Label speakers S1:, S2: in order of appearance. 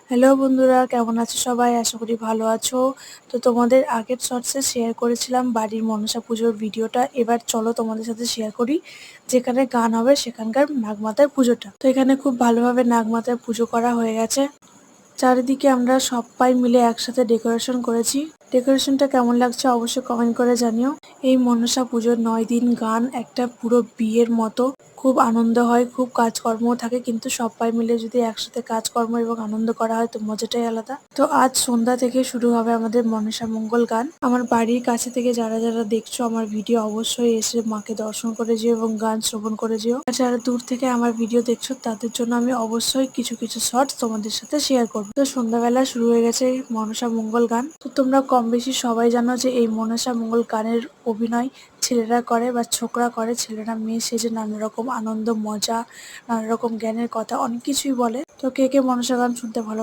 S1: Hello বন্ধুরা, কেমন আছো সবাই? আশা করি ভালো আছো। তো তোমাদের আগের শর্টসে শেয়ার করেছিলাম বাড়ির মনসা পুজোর ভিডিওটা। এবার চলো তোমাদের সাথে শেয়ার করি যেখানে গান হবে সেখানকার নাগমাতার পুজোটা। তো এখানে খুব ভালোভাবে নাগমাতার পুজো করা হয়ে গেছে। চারিদিকে আমরা সবাই মিলে একসাথে ডেকোরেশন করেছি। ডেকোরেশনটা কেমন লাগছে অবশ্যই কমেন্ট করে জানিও। এই মনসা পুজোর 9 দিন গান একটা পুরো বিয়ের মতো। খুব আনন্দ হয়, খুব কাজকর্মও থাকে, কিন্তু সবাই মিলে যদি একসাথে কাজকর্ম এবং আনন্দ করা হয় তো মজাটাই আলাদা। তো আজ সন্ধ্যা থেকে শুরু হবে আমাদের মনসা মঙ্গল গান। আমার বাড়ির কাছে থেকে যারা যারা দেখছো আমার ভিডিও অবশ্যই এসে মাকে দর্শন করে যেও এবং গান শ্রবণ করে যেও। আর যারা দূর থেকে আমার ভিডিও দেখছো তাদের জন্য আমি অবশ্যই কিছু কিছু শর্টস তোমাদের সাথে শেয়ার করবো। তো সন্ধ্যাবেলা শুরু হয়ে গেছে এই মনসা মঙ্গল গান। তো তোমরা কম বেশি সবাই জানো যে এই মনসা মঙ্গল গানের অভিনয় ছেলেরা করে বা ছোকরা করে। ছেলেরা মেয়ে সেজে নানা রকম আনন্দ মজা, নানা রকম জ্ঞানের কথা অনেক কিছুই বলে। তো কে কে মনসা গান শুনতে ভালো